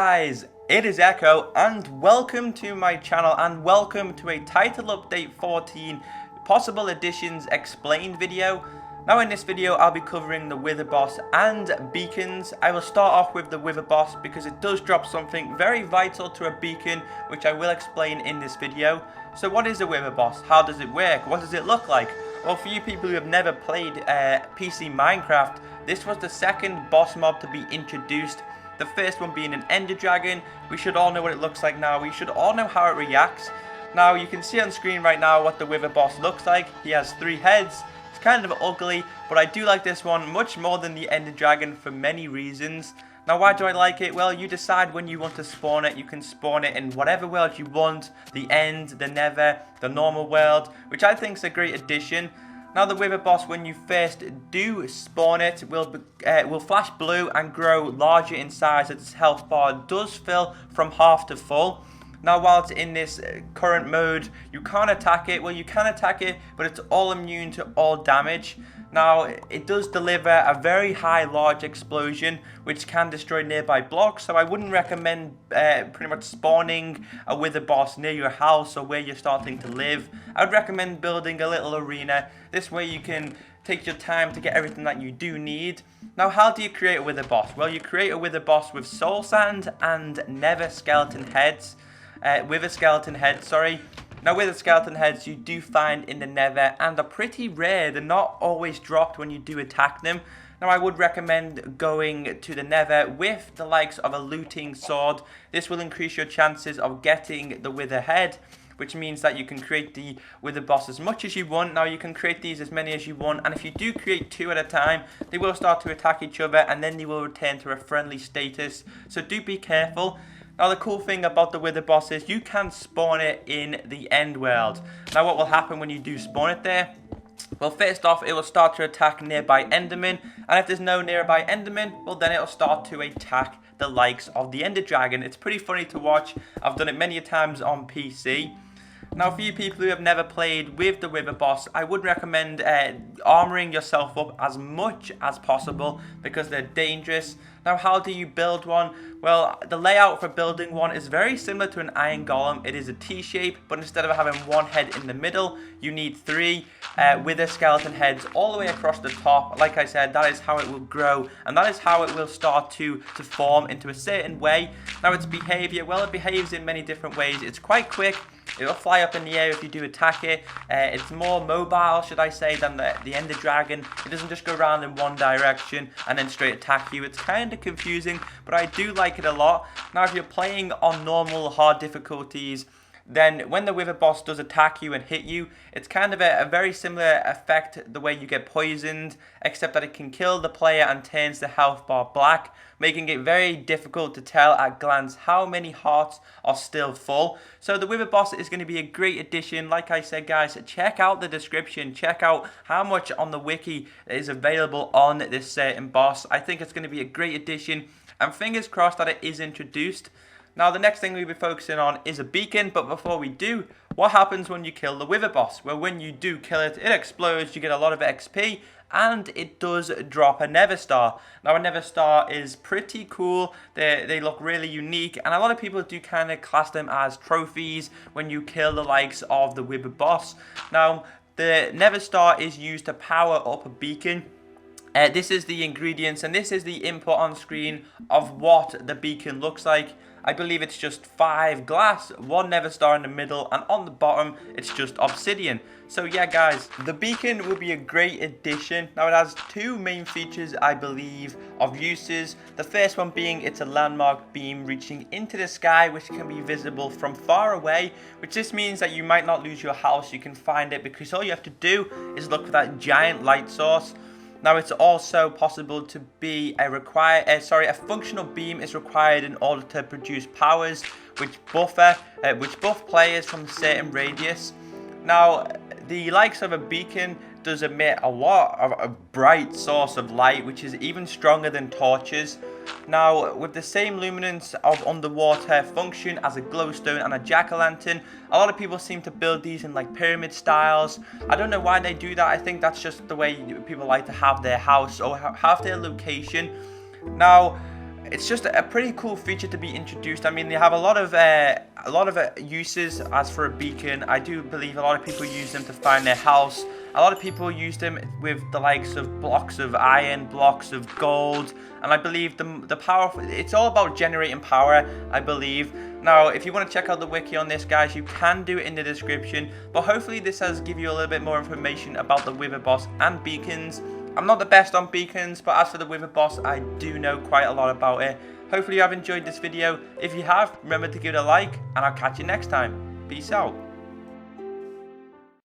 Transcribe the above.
guys, it is Echo and welcome to my channel and welcome to a Title Update 14 Possible Additions Explained video. Now in this video I'll be covering the Wither Boss and beacons. I will start off with the Wither Boss because it does drop something very vital to a beacon which I will explain in this video. So what is a Wither Boss? How does it work? What does it look like? Well, for you people who have never played PC Minecraft, this was the second boss mob to be introduced. The first one being an enderdragon. We should all know what it looks like now. We should all know how it reacts. Now you can see on screen right now what the Wither Boss looks like. He has 3 heads. It's kind of ugly, but I do like this one much more than the enderdragon for many reasons. Now why do I like it? Well, you decide when you want to spawn it. You can spawn it in whatever world you want. The end, the nether, the normal world, which I think is a great addition. Now the Wither Boss, when you first do spawn it, will flash blue and grow larger in size as its health bar does fill from half to full. Now while it's in this current mode, you can't attack it. Well, you can attack it, but it's all immune to all damage. Now it does deliver a very high large explosion which can destroy nearby blocks, so I wouldn't recommend pretty much spawning a Wither Boss near your house or where you're starting to live. I would recommend building a little arena. This way you can take your time to get everything that you do need. Now how do you create a Wither Boss? Well, you create a Wither Boss with soul sand and nether skeleton heads. Wither skeleton heads, sorry. Now wither skeleton heads you do find in the nether and are pretty rare. They're not always dropped when you do attack them. Now I would recommend going to the nether with the likes of a looting sword. This will increase your chances of getting the wither head, which means that you can create the Wither Boss as much as you want. Now you can create these as many as you want, and if you do create 2 at a time, they will start to attack each other and then they will return to a friendly status. So do be careful. Now the cool thing about the Wither Boss is you can spawn it in the end world. Now what will happen when you do spawn it there? Well, first off, it will start to attack nearby endermen, and if there's no nearby endermen, well then it'll start to attack the likes of the ender dragon. It's pretty funny to watch. I've done it many times on PC. Now for you people who have never played with the Wither Boss, I would recommend armoring yourself up as much as possible because they're dangerous. Now how do you build one? Well, the layout for building one is very similar to an iron golem. It is a T-shape, but instead of having 1 head in the middle, you need 3 wither skeleton heads all the way across the top. Like I said, that is how it will grow, and that is how it will start to form into a certain way. Now its behavior, well, it behaves in many different ways. It's quite quick. It will fly up in the air if you do attack it. It's more mobile, should I say, than the ender dragon. It doesn't just go around in one direction and then straight attack you. It's kind of confusing, but I do like it a lot. Now if you're playing on normal hard difficulties, then when the Wither Boss does attack you and hit you, it's kind of a very similar effect the way you get poisoned, except that it can kill the player and turns the health bar black, making it very difficult to tell at glance how many hearts are still full. So the Wither Boss is going to be a great addition. Like I said, guys, check out the description, check out how much on the wiki is available on this certain boss. I think it's going to be a great addition, and fingers crossed that it is introduced. Now the next thing we'll be focusing on is a beacon, but before we do, what happens when you kill the Wither Boss? Well, when you do kill it, it explodes, you get a lot of XP, and it does drop a nether star. Now a nether star is pretty cool. They look really unique, and a lot of people do kind of class them as trophies when you kill the likes of the Wither Boss. Now the nether star is used to power up a beacon. This is the ingredients, and this is the input on screen of what the beacon looks like. I believe it's just 5 glass, 1 nether star in the middle, and on the bottom it's just obsidian. So yeah guys, the beacon will be a great addition. Now it has 2 main features, I believe, of uses. The first one being it's a landmark beam reaching into the sky which can be visible from far away, which just means that you might not lose your house. You can find it because all you have to do is look for that giant light source. Now it's also possible to be a functional beam is required in order to produce powers which buff players from a certain radius. Now the likes of a beacon does emit a lot of a bright source of light which is even stronger than torches. Now with the same luminance of underwater function as a glowstone and a jack-o'-lantern, a lot of people seem to build these in like pyramid styles. I don't know why they do that. I think that's just the way people like to have their house or have their location. Now it's just a pretty cool feature to be introduced. I mean, they have a lot of uses. As for a beacon, I do believe a lot of people use them to find their house. A lot of people use them with the likes of blocks of iron, blocks of gold, and I believe the power. It's all about generating power, I believe. Now, if you want to check out the wiki on this, guys, you can do it in the description. But hopefully, this has given you a little bit more information about the wither boss and beacons. I'm not the best on beacons, but as for the wither boss, I do know quite a lot about it. Hopefully you have enjoyed this video. If you have, remember to give it a like, and I'll catch you next time. Peace out.